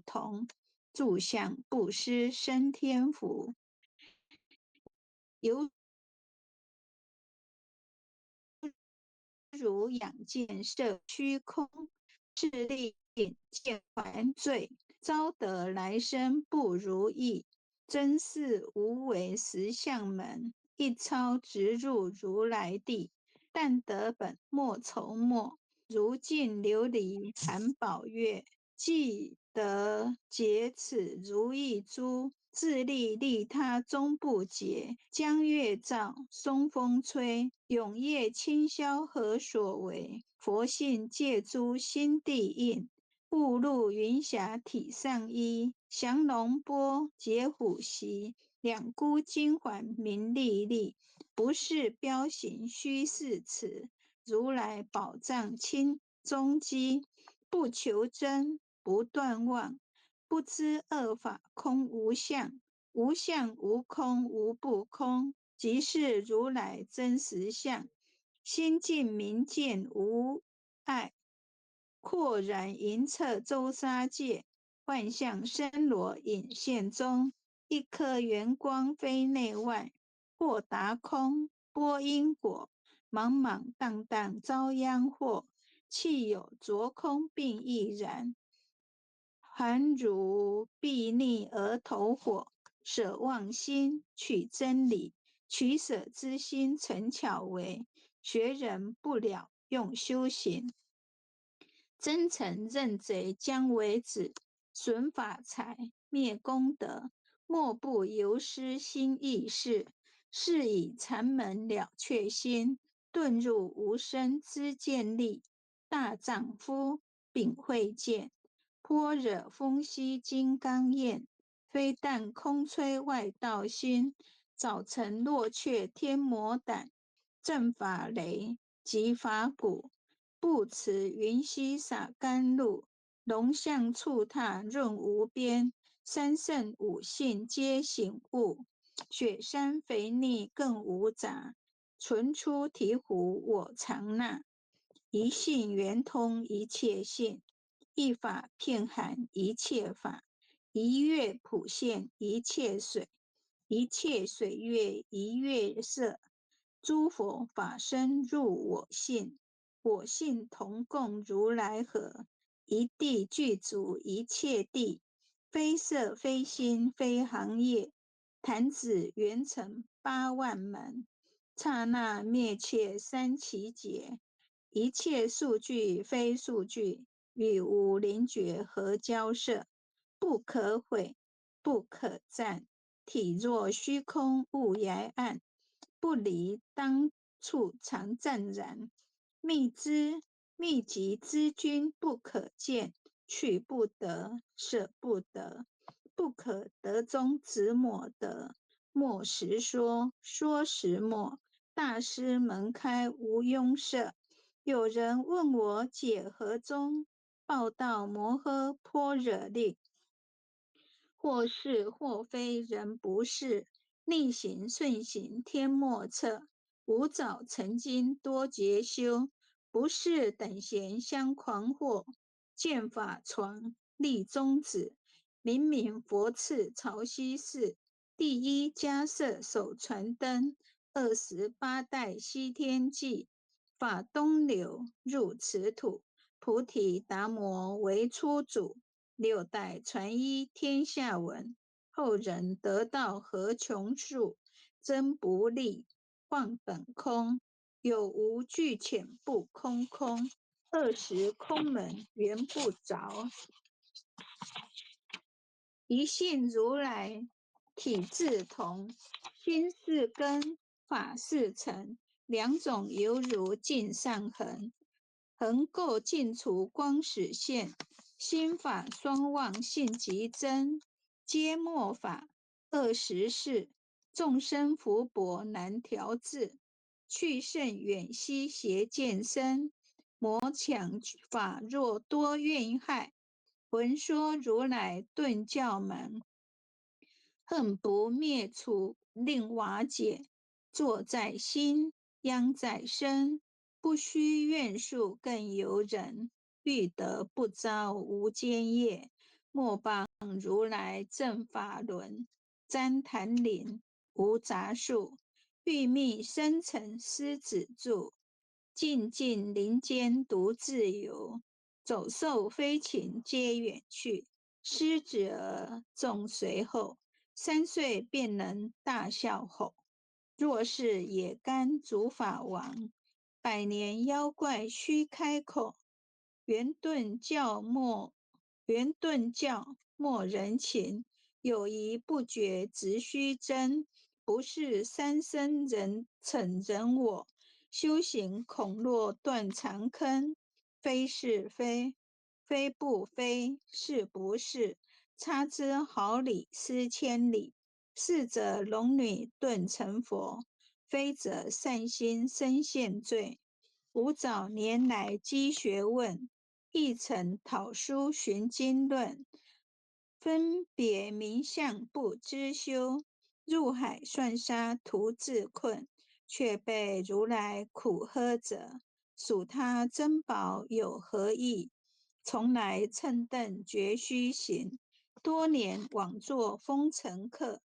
同，住相布施生天福。犹如养见摄虚空，势力见还罪，遭得来生不如意。真是无为实相门，一超直入如来地。但得本莫愁末，如镜琉璃含宝月。既得解此如意珠，自利利他终不竭。江月照，松风吹，永夜清宵何所为？佛性借诸心地印，雾露云霞体上衣。降龙波，解虎袭，两孤金环明历历。不是标行虚是词，如来宝藏清踪迹。不求真，不断妄，不知恶法空无相，无相无空无不空，即是如来真实相。心净明见无碍，阔然银彻周沙界。幻象深罗隐现中，一颗圆光非内外。或达空，波因果，茫茫荡荡遭殃祸。气有着空并亦然，含如睥睨而投火。舍妄心，取真理，取舍之心诚巧为。学人不了用修行，真诚认贼将为止。损法财，灭功德，莫不由失心意事。是以禅门了却心，遁入无生之见力。大丈夫秉慧见，般若风息金刚焰。非但空吹外道心，早晨落却天魔胆。正法雷即法鼓，不持云溪洒甘露。龙象触踏润无边，三圣五性皆醒悟。雪山肥腻更无杂，存出醍醐我常纳。一性圆通一切性，一法遍含一切法。一月普现一切水，一切水月一月色。诸佛法身入我性，我性同共如来河。一地具足一切地，非色非心非行业。弹指圆成八万门，刹那灭却三奇劫。一切数据非数据，与无灵觉合交涉。不可毁，不可占，体若虚空雾崖暗。不离当处常湛然。密集之君不可见，取不得，舍不得。不可得中直抹得，莫实说，说实莫。大师门开无庸涉。有人问我解何中，报道摩诃般若令。或是或非人不是，逆行顺行天莫测。无早曾经多劫修，不是等闲相狂惑。见法传立宗旨，明明佛赐潮汐寺。第一迦摄手传灯，28代西天记。法东流入此土，菩提达摩为初祖。6代传依天下闻，后人得道何穷数。真不立，妄本空，有无俱浅不空空。20空门圆不着，一性如来体自同。心是根，法是尘，两种犹如镜上痕。横垢尽除光始现，心法双旺性极真。皆末法20事，众生福薄难调制。去甚远兮邪见深，魔强法若多怨害。闻说如来顿教门，恨不灭除令瓦解。坐在心，殃在身，不须怨数更尤人。欲得不遭无间业，莫帮如来正法轮，旃檀林无杂树，欲觅深沉狮子住，静静林间独自游。走兽飞禽皆远去，狮子儿众随后。3岁便能大笑吼，若是也甘竺法王，百年妖怪须开口。圆顿教莫人情，有疑不决直须真。不是三生人逞人我，修行恐落断肠坑。非是非，非不非，是不是？差之毫厘失千里。是则龙女顿成佛，非则善心生现罪。吾早年来积学问，亦曾讨书寻经论。分别名相不知修，入海算沙徒自困。却被如来苦呵责，数他珍宝有何益？从来乘凳绝须行，多年枉作风尘客。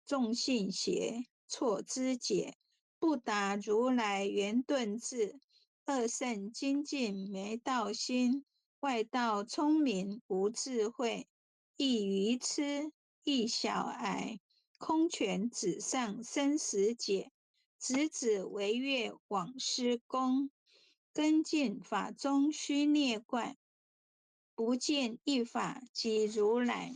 众信邪，错知解，不达如来圆顿智。二圣精进没道心，外道聪明无智慧。亦愚痴，亦小癌，空拳纸上生死解。直指惟越往施功，根尽法中须涅观。不见一法即如来，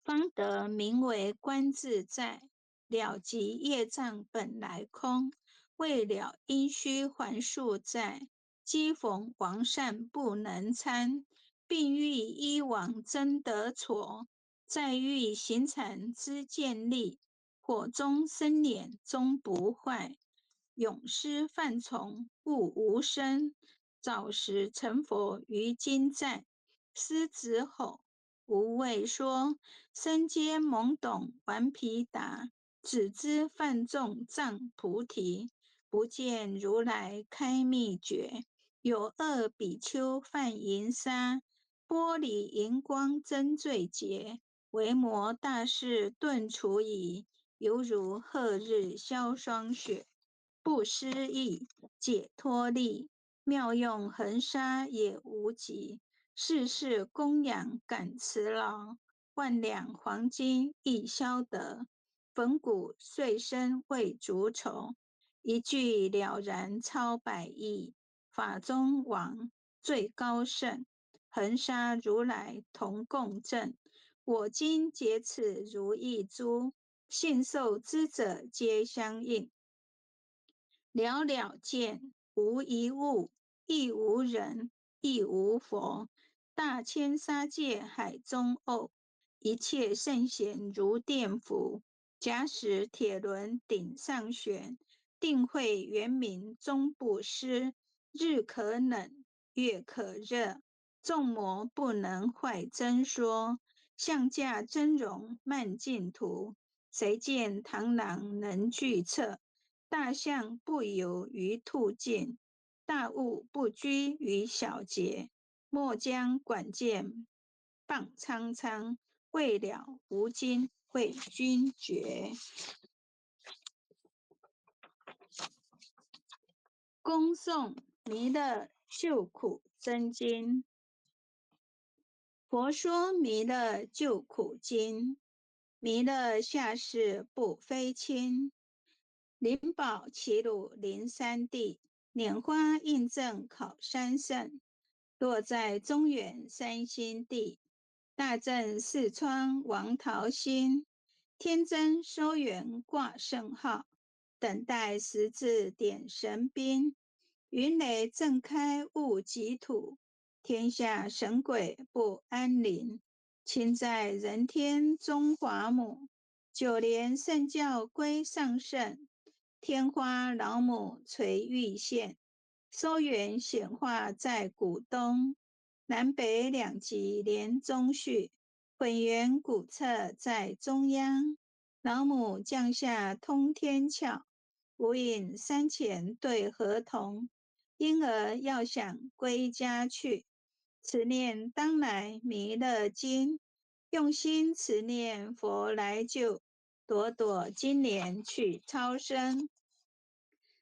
方得名为观自在。了即业障本来空，未了因须还数债。机逢王善不能参，并欲依王真得矬。再欲行禅知见力，火中生莲终不坏。永失犯从悟无生，早时成佛于今在。狮子吼，无畏说，身皆懵懂顽皮达。只知犯众障菩提，不见如来开秘诀。有恶比丘犯淫杀，玻璃荧光真罪劫。维摩大士顿除疑，犹如赫日消霜雪。不思议，解脱力，妙用恒沙也无极。世事供养感慈劳，万两黄金亦消得。粉骨碎身为足筹，一句了然超百亿。法中王最高圣，恒沙如来同共振。我今解此如意珠，信受之者皆相应。了了见，无一物，亦无人，亦无佛。大千沙界海中偶，一切圣贤如电伏。假使铁轮顶上悬，定慧圆明终不失。日可冷，月可热，众魔不能坏真说。象驾真容漫净土，谁见螳螂能拒策？大象不游于兔径，大物不居于小节。莫将管见谤苍苍，未了无今为君绝。恭诵弥勒救苦真经。佛说弥勒救苦经，弥勒下世不非亲。灵宝齐鲁灵山地，拈花印证考山圣。落在中原三星地，大正四川王桃心。天真收圆挂圣号，等待十字点神兵。云雷震开雾极土，天下神鬼不安宁。亲在人天中华母，九莲圣教归上圣。天花老母垂玉线，收圆显化在古东。南北两极连中续，混元古刹在中央。老母降下通天窍，无影山前对河童。婴儿要想归家去，持念当来弥勒经，用心持念佛来救，朵朵金莲去超生。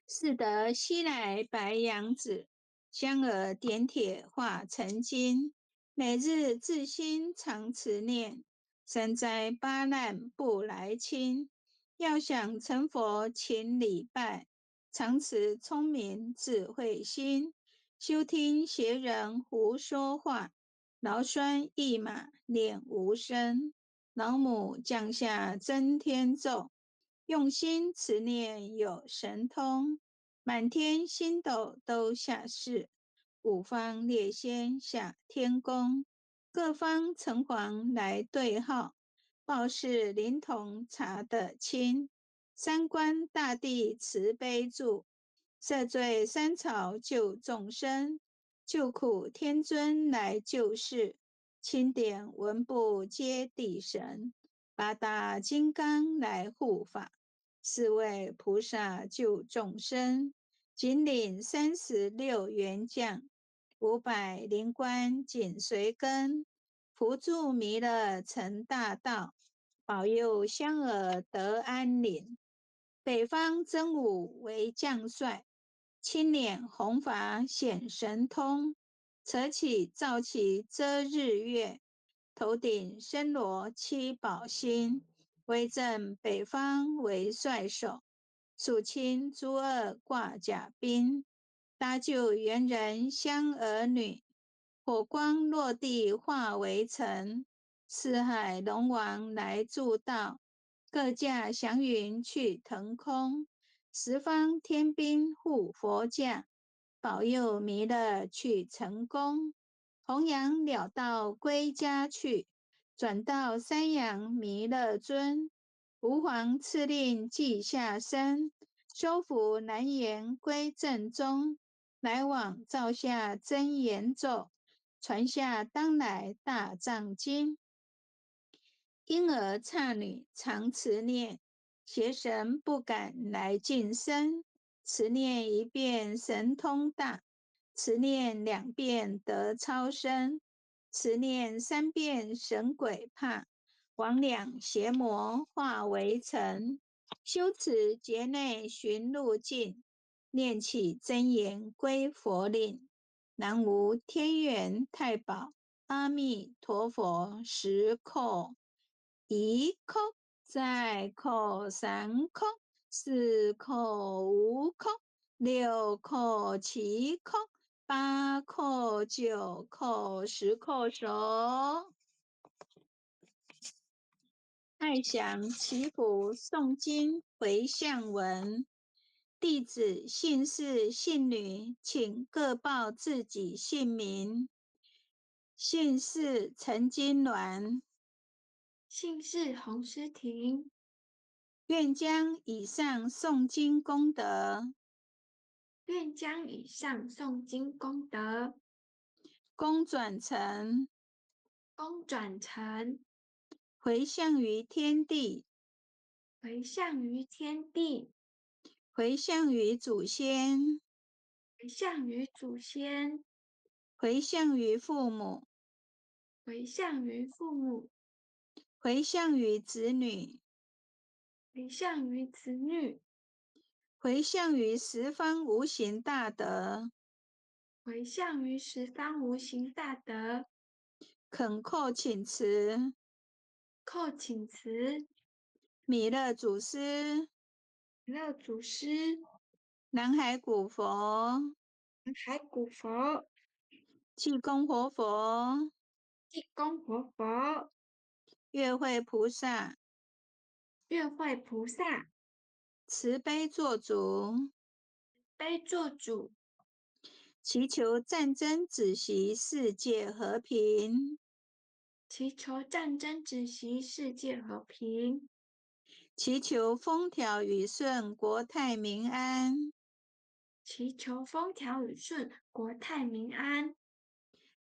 是得西来白羊子，香儿点铁化成金。每日自心常持念，三灾八难不来侵。要想成佛勤礼拜，常持聪明智慧心。休听邪人胡说话，劳酸一马念无声。老母降下真天咒，用心持念有神通。满天星斗都下世，五方列仙下天宫。各方城隍来对号，报事灵童查得清。三官大帝慈悲助，赦罪三草救众生。救苦天尊来救世，钦点文部皆地神。八大金刚来护法，四位菩萨救众生。仅领36员将，500灵官紧随跟。扶助弥勒成大道，保佑香儿得安宁。北方真武为将帅，青脸红发显神通。扯起皂旗遮日月，头顶身罗七宝星。威震北方为帅首，肃清诸恶挂甲兵。搭救猿人香儿女，火光落地化为尘。四海龙王来助道，各驾祥云去腾空。十方天兵护佛驾，保佑弥勒去成功。弘扬了道归家去，转到山阳弥勒尊。吾皇敕令记下生，修福难言归正宗。来往照下真言咒，传下当来大藏经。婴儿刹女常持念，邪神不敢来近身。持念1遍神通大，持念2遍得超生，持念3遍神鬼怕。魍魉邪魔化为尘，修持劫内寻路径。念起真言归佛令，南无天元太保阿弥陀佛时叩。1叩再叩3叩4叩5叩6叩7叩8叩9叩10叩首。爱想祈福诵经回向文。弟子姓氏姓女，请各报自己姓名。姓氏陈金鸾，姓氏洪诗婷，愿将以上诵经功德，愿将以上诵经功德功转成，功转成，回向于天地，回向于天地，回向于祖先，回向于祖先，回向于父母，回向于父母，回向于子女，回向于子女，回向于十方无形大德。回向于十方无形大德。恳叩请辞，叩请辞，弥勒祖师，弥勒祖师，南海古佛，海古佛，济公活佛，济公活佛，月慧菩萨，月慧菩萨，慈悲做主，悲做主，祈求战争止息，世界和平。祈求战争止息，世界和平。祈求风调雨顺，国泰民安。祈求风调雨顺，国泰民安。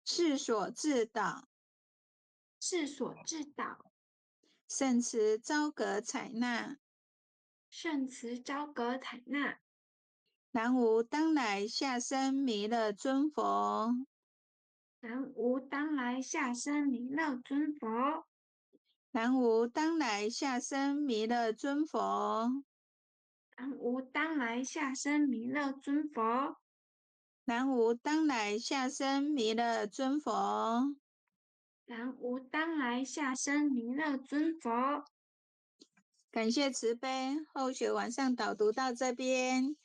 世所至导，世所至导，圣慈昭阁采纳。圣慈昭阁采纳。南无当来下生弥勒尊佛。南无当来下生弥勒尊佛。南无当来下生弥勒尊佛。南无当来下生弥勒尊佛。南无当来下生弥勒尊佛。南无当来下生弥勒尊佛。感谢慈悲，后学晚上导读到这边。